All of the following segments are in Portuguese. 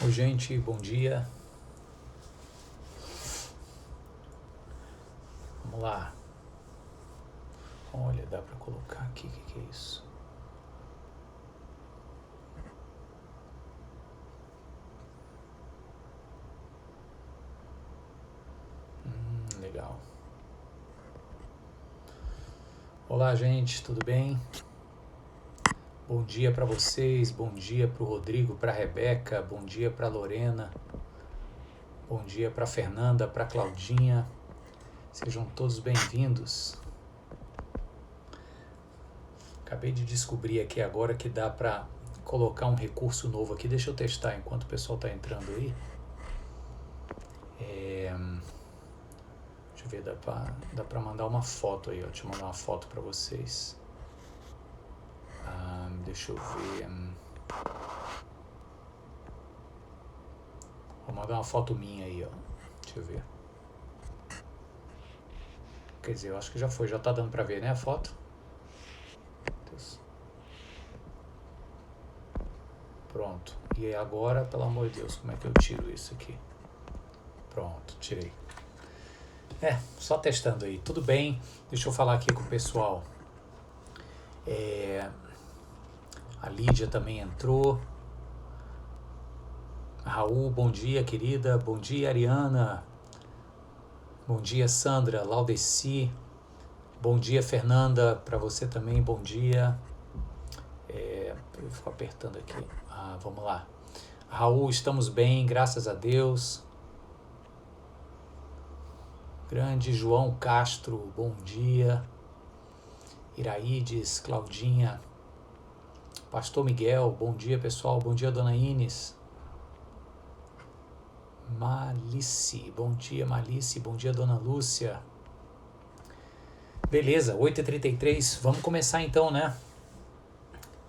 Oi, gente, bom dia. Vamos lá. Olha, dá para colocar aqui, o que é isso? Legal. Olá, gente, tudo bem? Bom dia para vocês, bom dia para o Rodrigo, para a Rebeca, bom dia para a Lorena, bom dia para a Fernanda, para a Claudinha. Sejam todos bem-vindos. Acabei de descobrir aqui agora que dá para colocar um recurso novo aqui. Deixa eu testar enquanto o pessoal está entrando aí. Deixa eu ver, dá pra mandar uma foto aí, ó. Deixa eu mandar uma foto pra vocês. Deixa eu ver. Vou mandar uma foto minha aí, ó. Deixa eu ver. Quer dizer, eu acho que já foi, já tá dando pra ver, né, a foto? Deus. Pronto. E agora, pelo amor de Deus, como é que eu tiro isso aqui? Pronto, tirei. Só testando aí. Tudo bem, deixa eu falar aqui com o pessoal. A Lídia também entrou. Raul, bom dia, querida. Bom dia, Ariana. Bom dia, Sandra, Laudeci. Bom dia, Fernanda, para você também, bom dia. Eu fico apertando aqui. Vamos lá. Raul, estamos bem, graças a Deus. Grande João Castro, bom dia. Iraídes, Claudinha. Pastor Miguel, bom dia, pessoal. Bom dia, Dona Inês. Malice, bom dia, Malice. Bom dia, Dona Lúcia. Beleza, 8h33. Vamos começar então, né?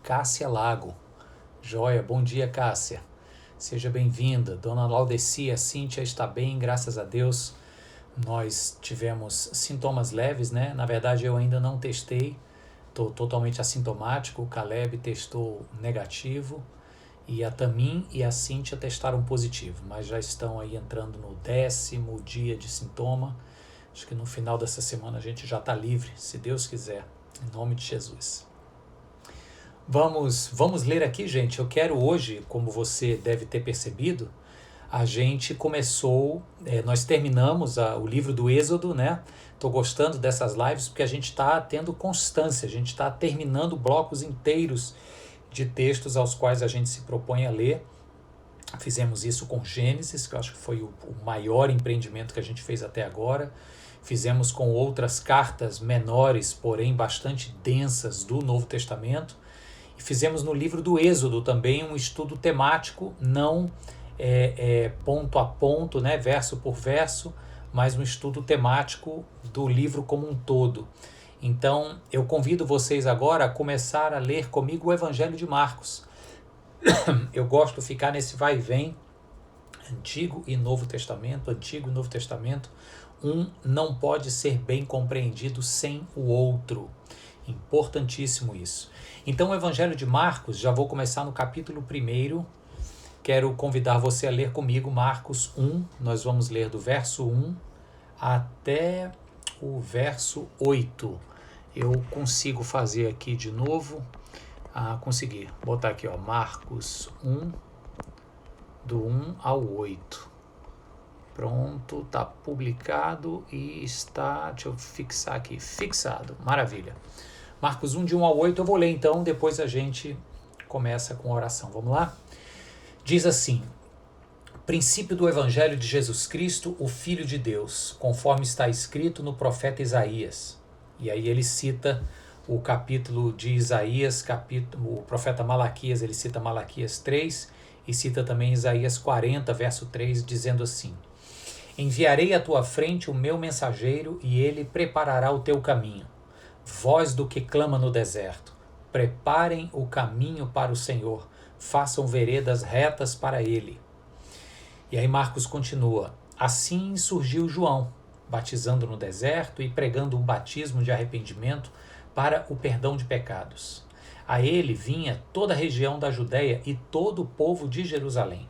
Cássia Lago. Joia, bom dia, Cássia. Seja bem-vinda. Dona Laudecia, Cíntia está bem, graças a Deus. Nós tivemos sintomas leves, né? Na verdade, eu ainda não testei. Estou totalmente assintomático. O Caleb testou negativo. E a Tamin e a Cíntia testaram positivo. Mas já estão aí entrando no 10º dia de sintoma. Acho que no final dessa semana a gente já está livre, se Deus quiser. Em nome de Jesus. Vamos ler aqui, gente. Eu quero hoje, como você deve ter percebido, a gente começou, nós terminamos o livro do Êxodo, né? Estou gostando dessas lives porque a gente está tendo constância, a gente está terminando blocos inteiros de textos aos quais a gente se propõe a ler. Fizemos isso com Gênesis, que eu acho que foi o maior empreendimento que a gente fez até agora. Fizemos com outras cartas menores, porém bastante densas do Novo Testamento. E fizemos no livro do Êxodo também um estudo temático, não ponto a ponto, né, verso por verso, mas um estudo temático do livro como um todo. Então, eu convido vocês agora a começar a ler comigo o Evangelho de Marcos. Eu gosto de ficar nesse vai e vem, Antigo e Novo Testamento, Antigo e Novo Testamento. Um não pode ser bem compreendido sem o outro. Importantíssimo isso. Então, o Evangelho de Marcos, já vou começar no capítulo 1. Quero convidar você a ler comigo Marcos 1. Nós vamos ler do verso 1 até o verso 8. Eu consigo fazer aqui de novo. Consegui. Botar aqui, ó, Marcos 1, do 1 ao 8. Pronto, tá publicado e está, deixa eu fixar aqui, fixado, maravilha. Marcos 1, de 1 ao 8, eu vou ler então, depois a gente começa com a oração, vamos lá? Diz assim: princípio do Evangelho de Jesus Cristo, o Filho de Deus, conforme está escrito no profeta Isaías. E aí ele cita o capítulo de Isaías, o profeta Malaquias, ele cita Malaquias 3 e cita também Isaías 40, verso 3, dizendo assim: enviarei à tua frente o meu mensageiro e ele preparará o teu caminho. Voz do que clama no deserto, preparem o caminho para o Senhor, façam veredas retas para ele. E aí Marcos continua: assim surgiu João, batizando no deserto e pregando um batismo de arrependimento para o perdão de pecados. A ele vinha toda a região da Judéia e todo o povo de Jerusalém.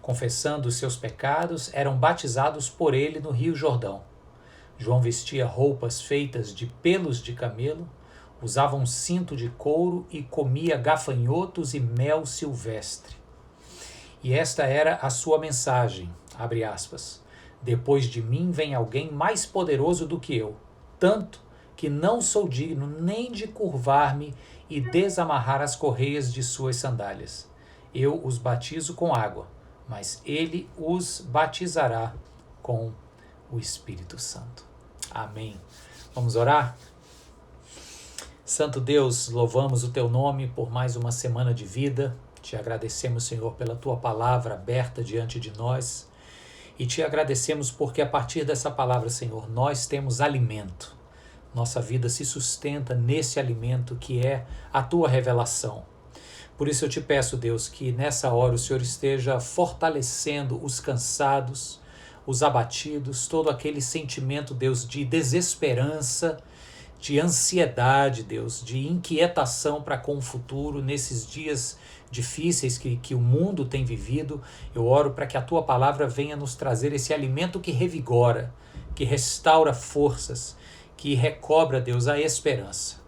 confessando os seus pecados, eram batizados por ele no Rio Jordão. João vestia roupas feitas de pelos de camelo, usava um cinto de couro e comia gafanhotos e mel silvestre. E esta era a sua mensagem, abre aspas, depois de mim vem alguém mais poderoso do que eu, tanto que não sou digno nem de curvar-me e desamarrar as correias de suas sandálias. Eu os batizo com água, mas ele os batizará com o Espírito Santo. Amém. Vamos orar? Santo Deus, louvamos o teu nome por mais uma semana de vida. Te agradecemos, Senhor, pela tua palavra aberta diante de nós. E te agradecemos porque a partir dessa palavra, Senhor, nós temos alimento. Nossa vida se sustenta nesse alimento que é a tua revelação. Por isso eu te peço, Deus, que nessa hora o Senhor esteja fortalecendo os cansados, os abatidos, todo aquele sentimento, Deus, de desesperança, de ansiedade, Deus, de inquietação para com o futuro, nesses dias difíceis que o mundo tem vivido. Eu oro para que a tua palavra venha nos trazer esse alimento que revigora, que restaura forças, que recobra, Deus, a esperança.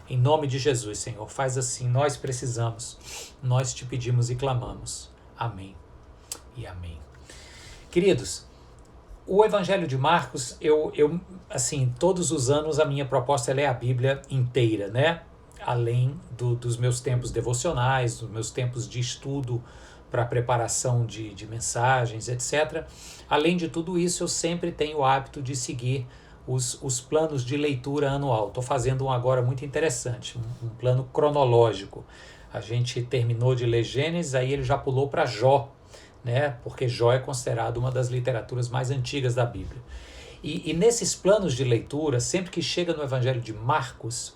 Em nome de Jesus, Senhor, faz assim, nós precisamos, nós te pedimos e clamamos. Amém e amém. Queridos, o Evangelho de Marcos, assim, todos os anos a minha proposta é ler a Bíblia inteira, né? Além dos meus tempos devocionais, dos meus tempos de estudo para preparação de mensagens, etc. Além de tudo isso, eu sempre tenho o hábito de seguir os planos de leitura anual. Estou fazendo um agora muito interessante, um plano cronológico. A gente terminou de ler Gênesis, aí ele já pulou para Jó, né? Porque Jó é considerado uma das literaturas mais antigas da Bíblia. E nesses planos de leitura, sempre que chega no Evangelho de Marcos,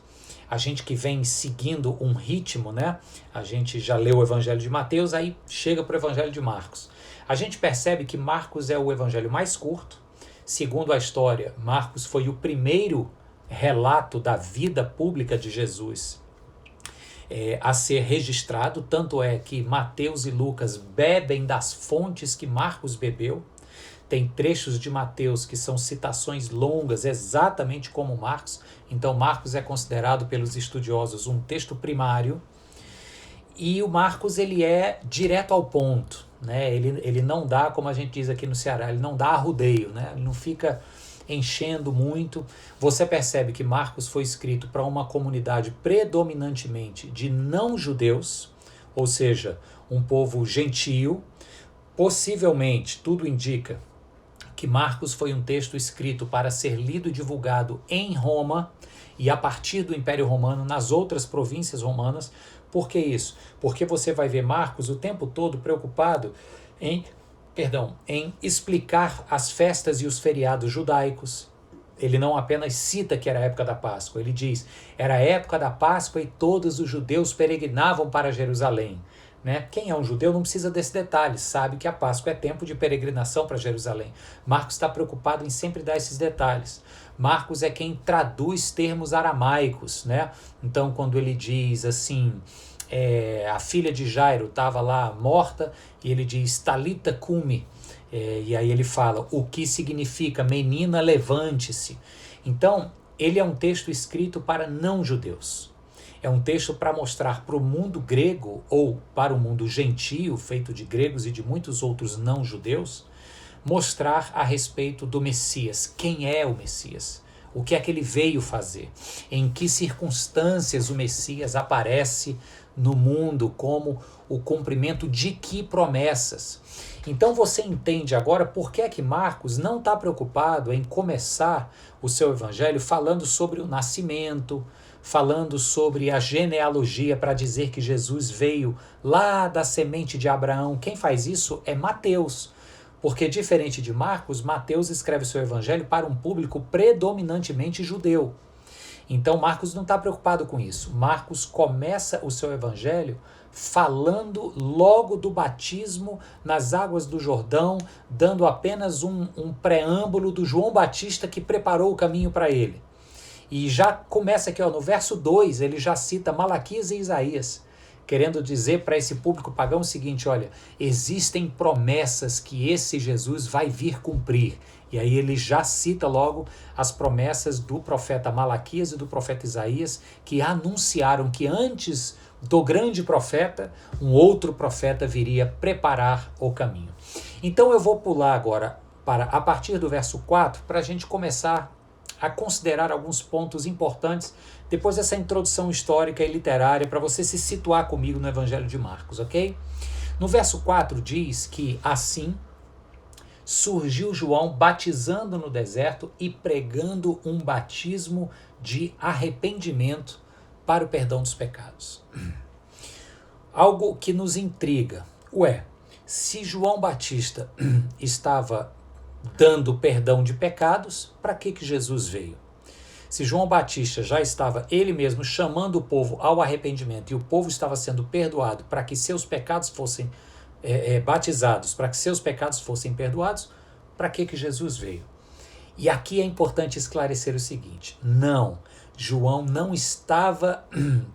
a gente que vem seguindo um ritmo, né? A gente já leu o Evangelho de Mateus, aí chega para o Evangelho de Marcos. A gente percebe que Marcos é o evangelho mais curto. Segundo a história, Marcos foi o primeiro relato da vida pública de Jesus a ser registrado, tanto é que Mateus e Lucas bebem das fontes que Marcos bebeu. Tem trechos de Mateus que são citações longas, exatamente como Marcos. Então Marcos é considerado pelos estudiosos um texto primário. E o Marcos, ele é direto ao ponto, né? Ele não dá, como a gente diz aqui no Ceará, ele não dá arrudeio, né? Ele não fica enchendo muito. Você percebe que Marcos foi escrito para uma comunidade predominantemente de não-judeus, ou seja, um povo gentio. Possivelmente, tudo indica que Marcos foi um texto escrito para ser lido e divulgado em Roma e a partir do Império Romano nas outras províncias romanas. Por que isso? Porque você vai ver Marcos o tempo todo preocupado em explicar as festas e os feriados judaicos. Ele não apenas cita que era a época da Páscoa, ele diz, era a época da Páscoa e todos os judeus peregrinavam para Jerusalém. Né? Quem é um judeu não precisa desse detalhe, sabe que a Páscoa é tempo de peregrinação para Jerusalém. Marcos está preocupado em sempre dar esses detalhes. Marcos é quem traduz termos aramaicos, né? Então, quando ele diz assim, a filha de Jairo estava lá morta, e ele diz, Talita cumi, e aí ele fala, o que significa, menina, levante-se. Então, ele é um texto escrito para não-judeus. É um texto para mostrar para o mundo grego, ou para o mundo gentio, feito de gregos e de muitos outros não-judeus, mostrar a respeito do Messias. Quem é o Messias? O que é que ele veio fazer? Em que circunstâncias o Messias aparece no mundo como o cumprimento de que promessas? Então você entende agora por que é que Marcos não está preocupado em começar o seu evangelho falando sobre o nascimento, falando sobre a genealogia para dizer que Jesus veio lá da semente de Abraão. Quem faz isso é Mateus. Porque, diferente de Marcos, Mateus escreve seu evangelho para um público predominantemente judeu. Então, Marcos não está preocupado com isso. Marcos começa o seu evangelho falando logo do batismo nas águas do Jordão, dando apenas um preâmbulo do João Batista que preparou o caminho para ele. E já começa aqui, no verso 2, ele já cita Malaquias e Isaías, querendo dizer para esse público pagão o seguinte: olha, existem promessas que esse Jesus vai vir cumprir. E aí ele já cita logo as promessas do profeta Malaquias e do profeta Isaías, que anunciaram que antes do grande profeta, um outro profeta viria preparar o caminho. Então eu vou pular agora para a partir do verso 4 para a gente começar a considerar alguns pontos importantes depois dessa introdução histórica e literária para você se situar comigo no Evangelho de Marcos, ok? No verso 4 diz que assim surgiu João batizando no deserto e pregando um batismo de arrependimento para o perdão dos pecados. Algo que nos intriga. Se João Batista estava dando perdão de pecados, para que Jesus veio? Se João Batista já estava ele mesmo chamando o povo ao arrependimento e o povo estava sendo perdoado para que seus pecados fossem batizados, para que seus pecados fossem perdoados, para que Jesus veio? E aqui é importante esclarecer o seguinte: não, João não estava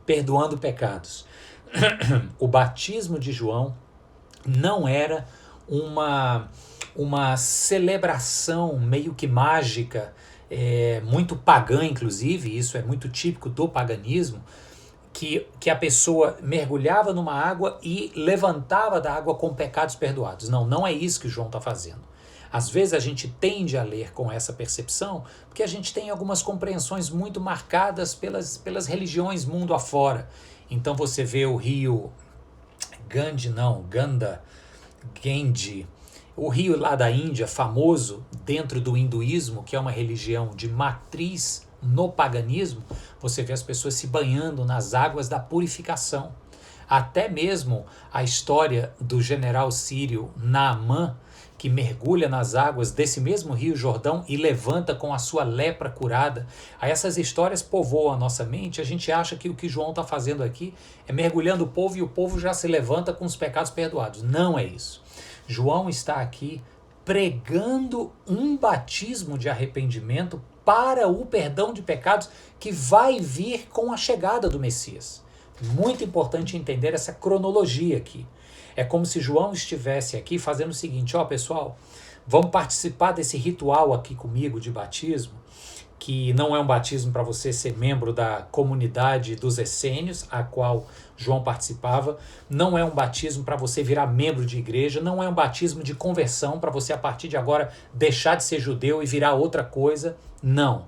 perdoando pecados. O batismo de João não era uma celebração meio que mágica, muito pagã, inclusive, isso é muito típico do paganismo, que a pessoa mergulhava numa água e levantava da água com pecados perdoados. Não, não é isso que João está fazendo. Às vezes a gente tende a ler com essa percepção, porque a gente tem algumas compreensões muito marcadas pelas religiões mundo afora. Então você vê o rio Ganda, Gandhi, o rio lá da Índia, famoso dentro do hinduísmo, que é uma religião de matriz no paganismo, você vê as pessoas se banhando nas águas da purificação. Até mesmo a história do general sírio Naamã, que mergulha nas águas desse mesmo rio Jordão e levanta com a sua lepra curada. Aí essas histórias povoam a nossa mente, a gente acha que o que João está fazendo aqui é mergulhando o povo e o povo já se levanta com os pecados perdoados. Não é isso. João está aqui pregando um batismo de arrependimento para o perdão de pecados que vai vir com a chegada do Messias. Muito importante entender essa cronologia aqui. É como se João estivesse aqui fazendo o seguinte: pessoal, vamos participar desse ritual aqui comigo de batismo, que não é um batismo para você ser membro da comunidade dos essênios, a qual João participava, não é um batismo para você virar membro de igreja, não é um batismo de conversão para você a partir de agora deixar de ser judeu e virar outra coisa, não.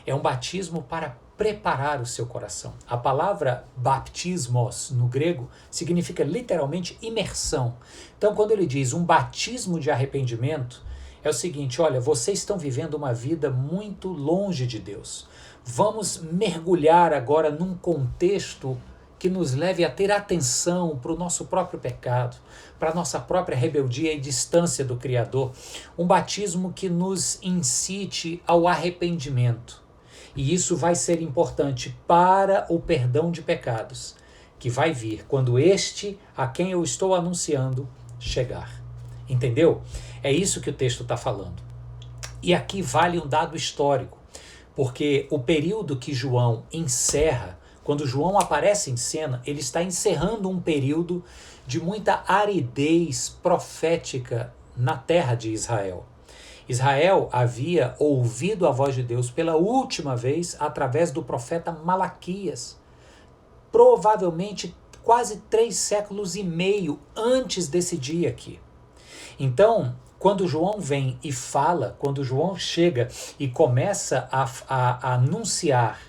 É um batismo para preparar o seu coração. A palavra baptismos no grego significa literalmente imersão. Então quando ele diz um batismo de arrependimento, é o seguinte: olha, vocês estão vivendo uma vida muito longe de Deus. Vamos mergulhar agora num contexto que nos leve a ter atenção para o nosso próprio pecado, para a nossa própria rebeldia e distância do Criador. Um batismo que nos incite ao arrependimento. E isso vai ser importante para o perdão de pecados, que vai vir quando este, a quem eu estou anunciando, chegar. Entendeu? É isso que o texto está falando. E aqui vale um dado histórico, porque o período que João encerra, quando João aparece em cena, ele está encerrando um período de muita aridez profética na terra de Israel. Israel havia ouvido a voz de Deus pela última vez através do profeta Malaquias, provavelmente quase 3 séculos e meio antes desse dia aqui. Então, quando João vem e fala, quando João chega e começa a anunciar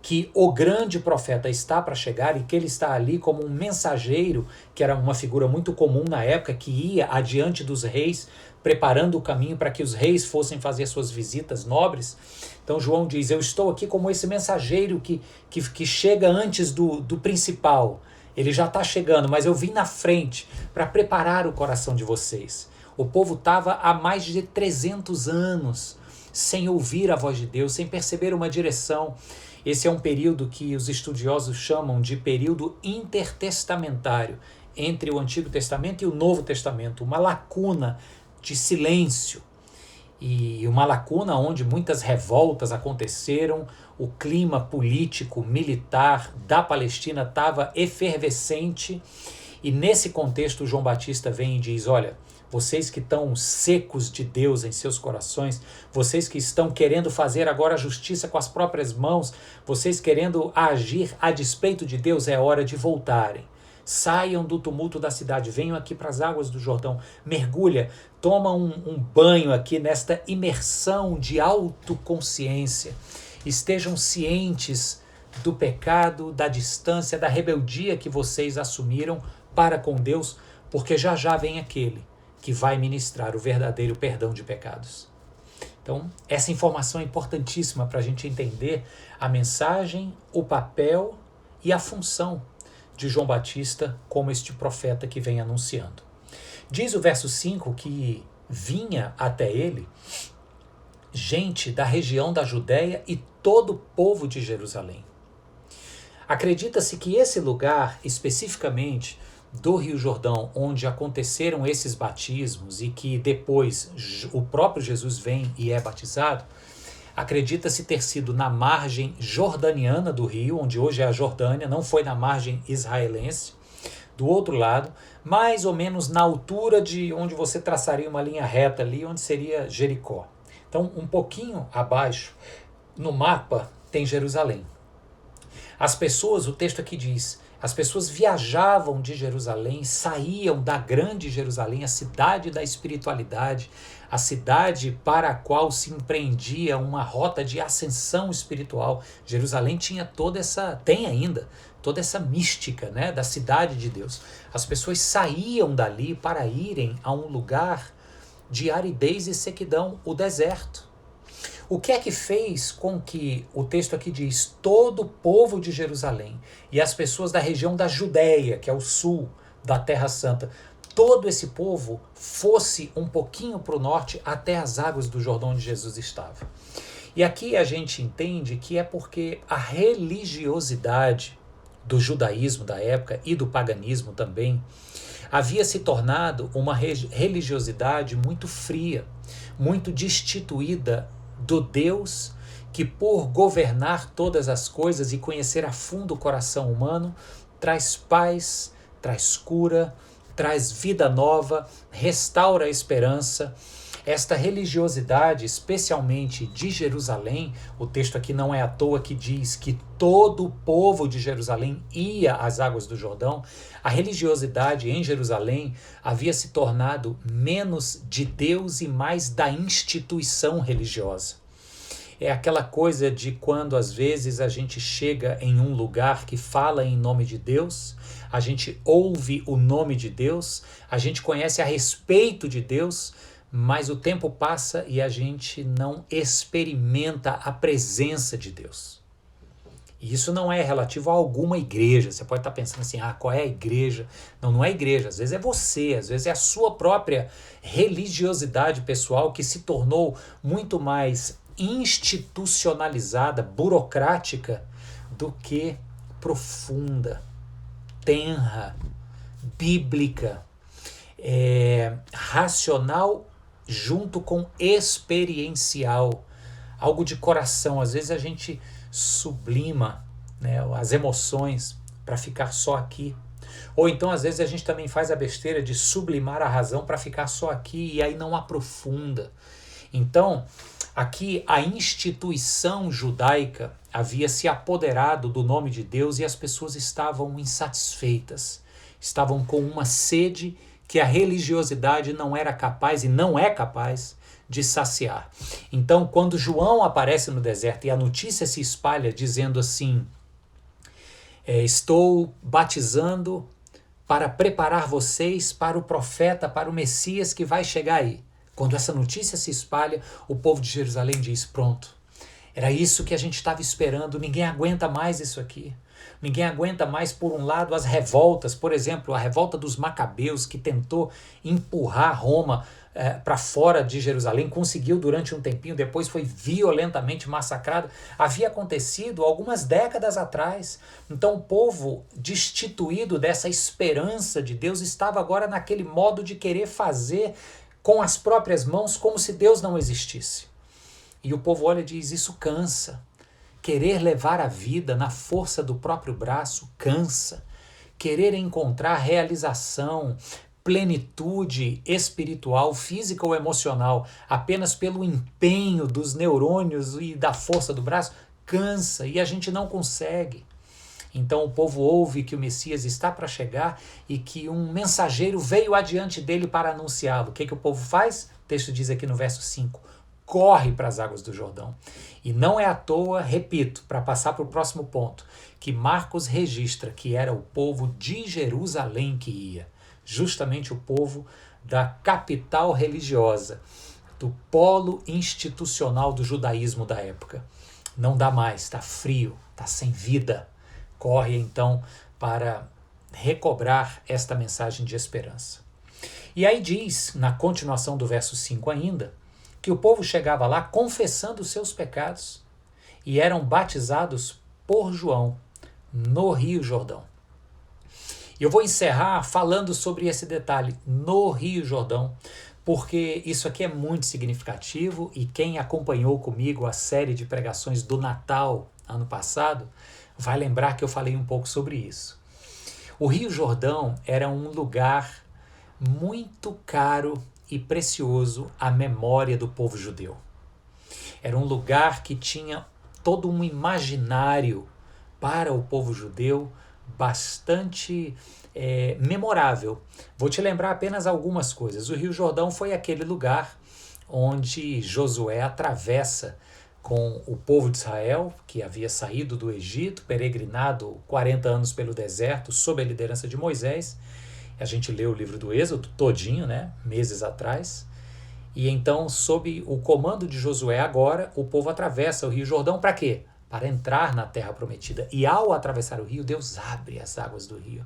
que o grande profeta está para chegar e que ele está ali como um mensageiro, que era uma figura muito comum na época, que ia adiante dos reis, preparando o caminho para que os reis fossem fazer suas visitas nobres. Então João diz: eu estou aqui como esse mensageiro que chega antes do principal. Ele já está chegando, mas eu vim na frente para preparar o coração de vocês. O povo estava há mais de 300 anos sem ouvir a voz de Deus, sem perceber uma direção. Esse é um período que os estudiosos chamam de período intertestamentário, entre o Antigo Testamento e o Novo Testamento, uma lacuna de silêncio. e uma lacuna onde muitas revoltas aconteceram, o clima político, militar da Palestina estava efervescente, e nesse contexto João Batista vem e diz, olha, vocês que estão secos de Deus em seus corações, vocês que estão querendo fazer agora a justiça com as próprias mãos, vocês querendo agir a despeito de Deus, é hora de voltarem. Saiam do tumulto da cidade, venham aqui para as águas do Jordão, mergulha, toma um banho aqui nesta imersão de autoconsciência. Estejam cientes do pecado, da distância, da rebeldia que vocês assumiram para com Deus, porque já já vem aquele que vai ministrar o verdadeiro perdão de pecados. Então, essa informação é importantíssima para a gente entender a mensagem, o papel e a função de João Batista como este profeta que vem anunciando. Diz o verso 5 que vinha até ele gente da região da Judéia e todo o povo de Jerusalém. Acredita-se que esse lugar, especificamente do Rio Jordão, onde aconteceram esses batismos e que depois o próprio Jesus vem e é batizado, acredita-se ter sido na margem jordaniana do rio, onde hoje é a Jordânia, não foi na margem israelense, do outro lado, mais ou menos na altura de onde você traçaria uma linha reta ali, onde seria Jericó. Então, um pouquinho abaixo, no mapa, tem Jerusalém. As pessoas, o texto aqui diz, as pessoas viajavam de Jerusalém, saíam da grande Jerusalém, a cidade da espiritualidade, a cidade para a qual se empreendia uma rota de ascensão espiritual. Jerusalém tinha tem ainda, toda essa mística, né, da cidade de Deus. As pessoas saíam dali para irem a um lugar de aridez e sequidão, o deserto. O que é que fez com que, o texto aqui diz, todo o povo de Jerusalém e as pessoas da região da Judéia, que é o sul da Terra Santa, todo esse povo fosse um pouquinho para o norte até as águas do Jordão onde Jesus estava? E aqui a gente entende que é porque a religiosidade do judaísmo da época e do paganismo também havia se tornado uma religiosidade muito fria, muito destituída do Deus que, por governar todas as coisas e conhecer a fundo o coração humano, traz paz, traz cura, traz vida nova, restaura a esperança. Esta religiosidade, especialmente de Jerusalém, o texto aqui não é à toa que diz que todo o povo de Jerusalém ia às águas do Jordão. A religiosidade em Jerusalém havia se tornado menos de Deus e mais da instituição religiosa. É aquela coisa de quando às vezes a gente chega em um lugar que fala em nome de Deus, a gente ouve o nome de Deus, a gente conhece a respeito de Deus, mas o tempo passa e a gente não experimenta a presença de Deus. E isso não é relativo a alguma igreja. Você pode estar pensando assim, qual é a igreja? Não, não é igreja. Às vezes é você, às vezes é a sua própria religiosidade pessoal que se tornou muito mais institucionalizada, burocrática, do que profunda, tenra, bíblica, racional junto com experiencial, algo de coração. Às vezes a gente sublima, né, as emoções para ficar só aqui. Ou então às vezes a gente também faz a besteira de sublimar a razão para ficar só aqui e aí não aprofunda. Então, aqui a instituição judaica havia se apoderado do nome de Deus e as pessoas estavam insatisfeitas, estavam com uma sede que a religiosidade não era capaz e não é capaz de saciar. Então, quando João aparece no deserto e a notícia se espalha dizendo assim, estou batizando para preparar vocês para o profeta, para o Messias que vai chegar aí. Quando essa notícia se espalha, o povo de Jerusalém diz, pronto, era isso que a gente estava esperando, ninguém aguenta mais isso aqui. Ninguém aguenta mais, por um lado, as revoltas, por exemplo, a revolta dos Macabeus, que tentou empurrar Roma para fora de Jerusalém, conseguiu durante um tempinho, depois foi violentamente massacrado. Havia acontecido algumas décadas atrás. Então o povo, destituído dessa esperança de Deus, estava agora naquele modo de querer fazer com as próprias mãos, como se Deus não existisse. E o povo olha e diz, isso cansa. Querer levar a vida na força do próprio braço cansa. Querer encontrar realização, plenitude espiritual, física ou emocional, apenas pelo empenho dos neurônios e da força do braço, cansa e a gente não consegue. Então o povo ouve que o Messias está para chegar e que um mensageiro veio adiante dele para anunciá-lo. O que o povo faz? O texto diz aqui no verso 5, corre para as águas do Jordão. E não é à toa, repito, para passar para o próximo ponto, que Marcos registra que era o povo de Jerusalém que ia. Justamente o povo da capital religiosa, do polo institucional do judaísmo da época. Não dá mais, está frio, está sem vida. Corre então para recobrar esta mensagem de esperança. E aí diz, na continuação do verso 5 ainda, que o povo chegava lá confessando os seus pecados e eram batizados por João no Rio Jordão. E eu vou encerrar falando sobre esse detalhe, no Rio Jordão, porque isso aqui é muito significativo e quem acompanhou comigo a série de pregações do Natal ano passado vai lembrar que eu falei um pouco sobre isso. O Rio Jordão era um lugar muito caro e precioso à memória do povo judeu. Era um lugar que tinha todo um imaginário para o povo judeu bastante memorável. Vou te lembrar apenas algumas coisas. O Rio Jordão foi aquele lugar onde Josué atravessa com o povo de Israel, que havia saído do Egito, peregrinado 40 anos pelo deserto, sob a liderança de Moisés. A gente leu o livro do Êxodo todinho, né, meses atrás. E então, sob o comando de Josué agora, o povo atravessa o Rio Jordão para quê? Para entrar na terra prometida. E ao atravessar o rio, Deus abre as águas do rio.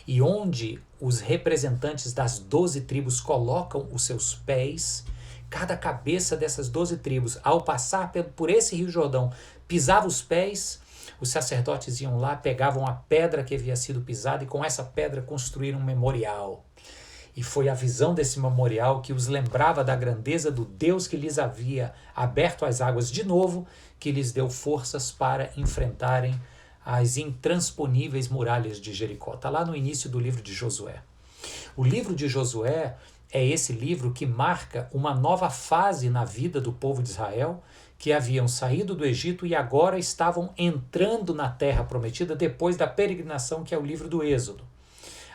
E onde os representantes das 12 tribos colocam os seus pés, cada cabeça dessas 12 tribos, ao passar por esse Rio Jordão, pisava os pés, os sacerdotes iam lá, pegavam a pedra que havia sido pisada e com essa pedra construíram um memorial. E foi a visão desse memorial que os lembrava da grandeza do Deus que lhes havia aberto as águas de novo, que lhes deu forças para enfrentarem as intransponíveis muralhas de Jericó. Está lá no início do livro de Josué. O livro de Josué é esse livro que marca uma nova fase na vida do povo de Israel, que haviam saído do Egito e agora estavam entrando na terra prometida depois da peregrinação, que é o livro do Êxodo.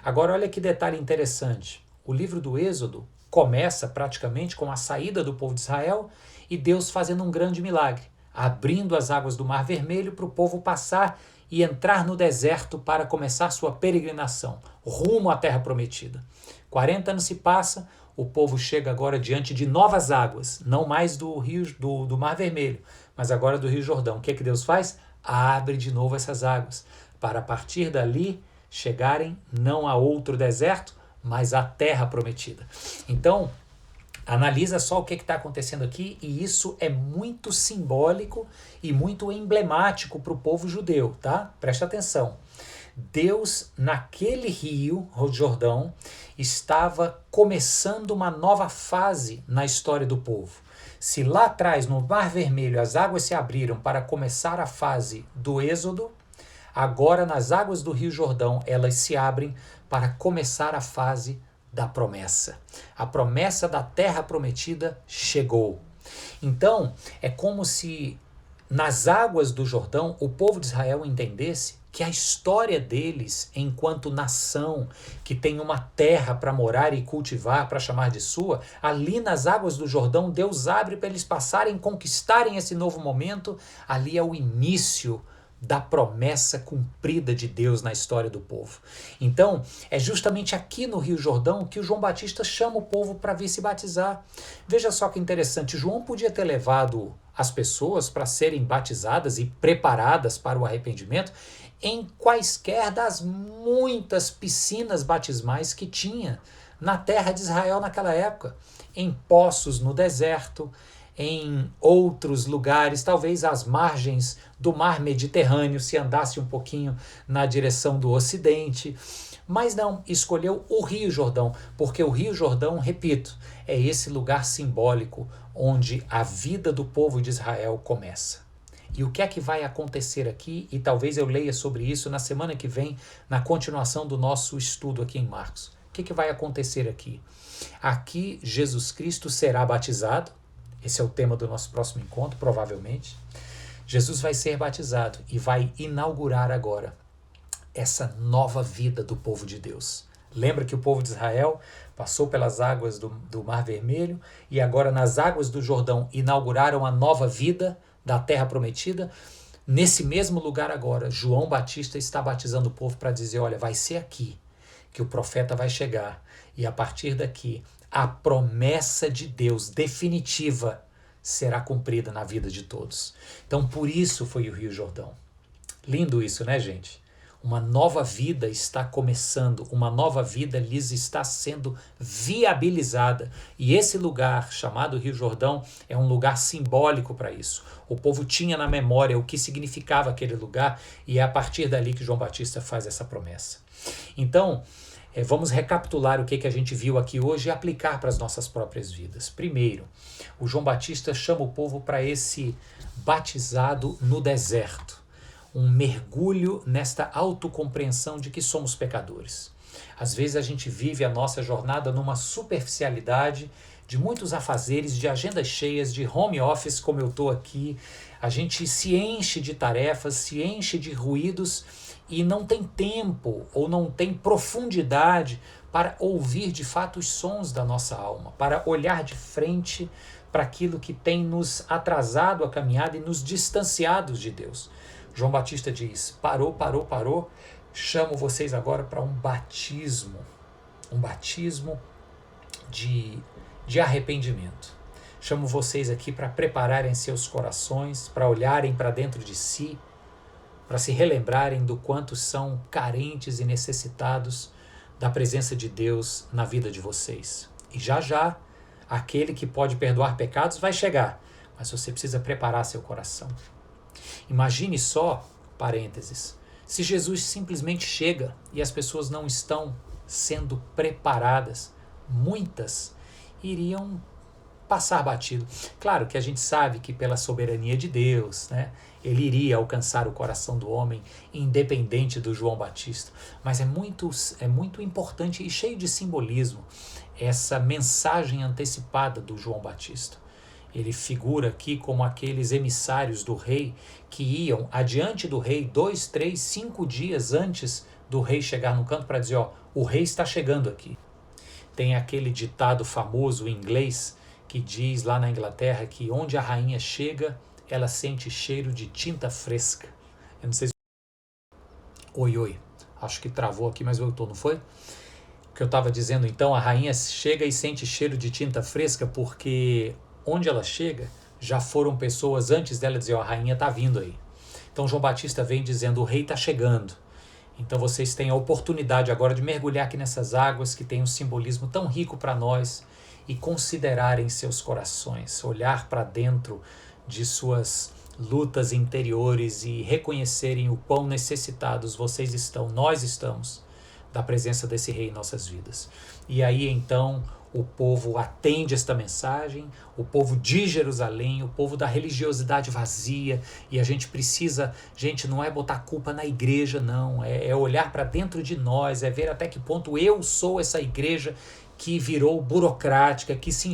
Agora olha que detalhe interessante. O livro do Êxodo começa praticamente com a saída do povo de Israel e Deus fazendo um grande milagre, abrindo as águas do Mar Vermelho para o povo passar e entrar no deserto para começar sua peregrinação, rumo à terra prometida. 40 anos se passa, o povo chega agora diante de novas águas, não mais do Mar Vermelho, mas agora do Rio Jordão. O que Deus faz? Abre de novo essas águas, para a partir dali chegarem não a outro deserto, mas à terra prometida. Então, analisa só o que está acontecendo aqui, e isso é muito simbólico e muito emblemático para o povo judeu, tá? Presta atenção. Deus, naquele rio, o Jordão, estava começando uma nova fase na história do povo. Se lá atrás, no Mar Vermelho, as águas se abriram para começar a fase do Êxodo, agora nas águas do Rio Jordão, elas se abrem para começar a fase da promessa. A promessa da terra prometida chegou. Então, é como se nas águas do Jordão o povo de Israel entendesse que a história deles, enquanto nação que tem uma terra para morar e cultivar, para chamar de sua, ali nas águas do Jordão, Deus abre para eles passarem, conquistarem esse novo momento. Ali é o início da promessa cumprida de Deus na história do povo. Então, é justamente aqui no Rio Jordão que o João Batista chama o povo para vir se batizar. Veja só que interessante, João podia ter levado as pessoas para serem batizadas e preparadas para o arrependimento em quaisquer das muitas piscinas batismais que tinha na terra de Israel naquela época, em poços no deserto, em outros lugares, talvez às margens do mar Mediterrâneo, se andasse um pouquinho na direção do ocidente. Mas não, escolheu o Rio Jordão, porque o Rio Jordão, repito, é esse lugar simbólico onde a vida do povo de Israel começa. E o que é que vai acontecer aqui? E talvez eu leia sobre isso na semana que vem, na continuação do nosso estudo aqui em Marcos. O que é que vai acontecer aqui? Aqui Jesus Cristo será batizado. Esse é o tema do nosso próximo encontro, provavelmente. Jesus vai ser batizado e vai inaugurar agora essa nova vida do povo de Deus. Lembra que o povo de Israel passou pelas águas do Mar Vermelho e agora nas águas do Jordão inauguraram a nova vida da terra prometida? Nesse mesmo lugar agora, João Batista está batizando o povo para dizer, olha, vai ser aqui que o profeta vai chegar e a partir daqui a promessa de Deus definitiva será cumprida na vida de todos. Então por isso foi o Rio Jordão. Lindo isso, né, gente? Uma nova vida está começando, uma nova vida lhes está sendo viabilizada. E esse lugar, chamado Rio Jordão, é um lugar simbólico para isso. O povo tinha na memória o que significava aquele lugar e é a partir dali que João Batista faz essa promessa. Então, vamos recapitular o que a gente viu aqui hoje e aplicar para as nossas próprias vidas. Primeiro, o João Batista chama o povo para esse batizado no deserto. Um mergulho nesta autocompreensão de que somos pecadores. Às vezes a gente vive a nossa jornada numa superficialidade de muitos afazeres, de agendas cheias, de home office, como eu estou aqui. A gente se enche de tarefas, se enche de ruídos e não tem tempo ou não tem profundidade para ouvir de fato os sons da nossa alma, para olhar de frente para aquilo que tem nos atrasado a caminhada e nos distanciado de Deus. João Batista diz, parou, chamo vocês agora para um batismo de arrependimento. Chamo vocês aqui para prepararem seus corações, para olharem para dentro de si, para se relembrarem do quanto são carentes e necessitados da presença de Deus na vida de vocês. E já, aquele que pode perdoar pecados vai chegar, mas você precisa preparar seu coração. Imagine só, parênteses, se Jesus simplesmente chega e as pessoas não estão sendo preparadas, muitas iriam passar batido. Claro que a gente sabe que pela soberania de Deus, né, ele iria alcançar o coração do homem independente do João Batista. Mas é muito importante e cheio de simbolismo essa mensagem antecipada do João Batista. Ele figura aqui como aqueles emissários do rei que iam adiante do rei 2, 3, 5 dias antes do rei chegar no canto para dizer, ó, o rei está chegando aqui. Tem aquele ditado famoso em inglês que diz lá na Inglaterra que onde a rainha chega, ela sente cheiro de tinta fresca. Eu não sei se... Oi, acho que travou aqui, mas voltou, não foi? O que eu estava dizendo então, a rainha chega e sente cheiro de tinta fresca porque onde ela chega, já foram pessoas antes dela dizer, ó, a rainha está vindo aí. Então João Batista vem dizendo, o rei está chegando. Então vocês têm a oportunidade agora de mergulhar aqui nessas águas que têm um simbolismo tão rico para nós e considerarem seus corações, olhar para dentro de suas lutas interiores e reconhecerem o quão necessitados vocês estão, nós estamos, da presença desse rei em nossas vidas. E aí então o povo atende esta mensagem, o povo de Jerusalém, o povo da religiosidade vazia, e a gente precisa, gente, não é botar culpa na igreja, não, é olhar para dentro de nós, é ver até que ponto eu sou essa igreja que virou burocrática, que se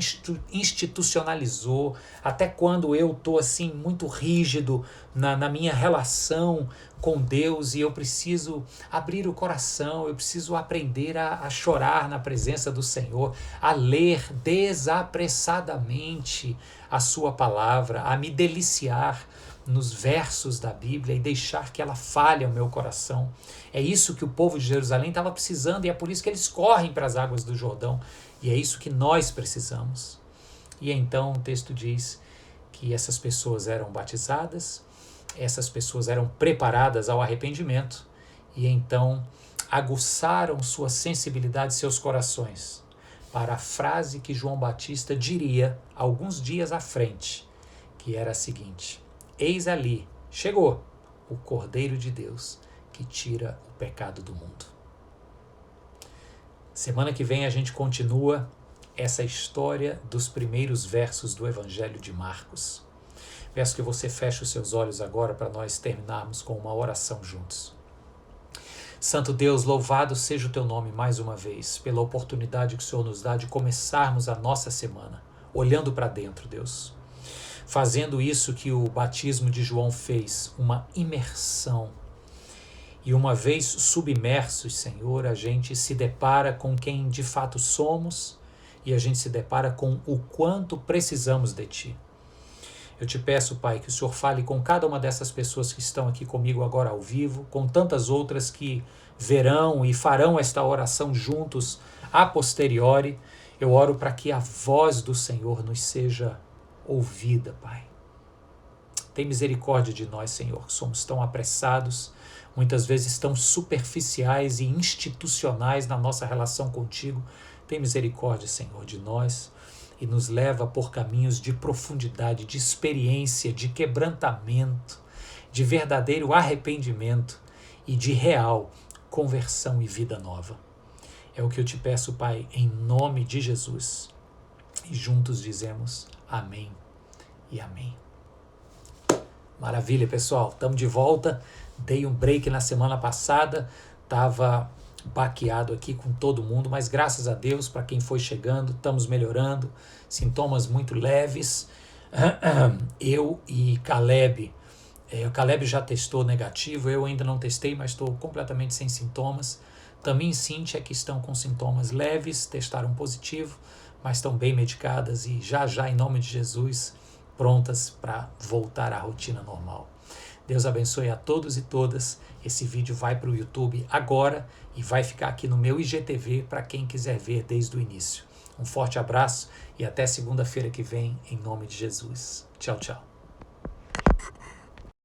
institucionalizou, até quando eu estou assim muito rígido na minha relação com Deus e eu preciso abrir o coração, eu preciso aprender a chorar na presença do Senhor, a ler desapressadamente a sua palavra, a me deliciar nos versos da Bíblia e deixar que ela fale ao meu coração. É isso que o povo de Jerusalém estava precisando e é por isso que eles correm para as águas do Jordão. E é isso que nós precisamos. E então o texto diz que essas pessoas eram batizadas, essas pessoas eram preparadas ao arrependimento e então aguçaram sua sensibilidade e seus corações para a frase que João Batista diria alguns dias à frente, que era a seguinte: eis ali, chegou, o Cordeiro de Deus que tira o pecado do mundo. Semana que vem a gente continua essa história dos primeiros versos do Evangelho de Marcos. Peço que você feche os seus olhos agora para nós terminarmos com uma oração juntos. Santo Deus, louvado seja o teu nome mais uma vez, pela oportunidade que o Senhor nos dá de começarmos a nossa semana, olhando para dentro, Deus. Fazendo isso que o batismo de João fez, uma imersão. E uma vez submersos, Senhor, a gente se depara com quem de fato somos e a gente se depara com o quanto precisamos de Ti. Eu te peço, Pai, que o Senhor fale com cada uma dessas pessoas que estão aqui comigo agora ao vivo, com tantas outras que verão e farão esta oração juntos a posteriori. Eu oro para que a voz do Senhor nos seja ouvida, Pai. Tem misericórdia de nós, Senhor, que somos tão apressados, muitas vezes tão superficiais e institucionais na nossa relação contigo. Tem misericórdia, Senhor, de nós e nos leva por caminhos de profundidade, de experiência, de quebrantamento, de verdadeiro arrependimento e de real conversão e vida nova. É o que eu te peço, Pai, em nome de Jesus. E juntos dizemos amém e amém. Maravilha, pessoal. Estamos de volta. Dei um break na semana passada. Estava baqueado aqui com todo mundo, mas graças a Deus, para quem foi chegando, estamos melhorando. Sintomas muito leves. Eu e Caleb. O Caleb já testou negativo, eu ainda não testei, mas estou completamente sem sintomas. Também Cíntia, que estão com sintomas leves, testaram positivo, mas estão bem medicadas e já, em nome de Jesus, prontas para voltar à rotina normal. Deus abençoe a todos e todas. Esse vídeo vai para o YouTube agora e vai ficar aqui no meu IGTV para quem quiser ver desde o início. Um forte abraço e até segunda-feira que vem, em nome de Jesus. Tchau, tchau.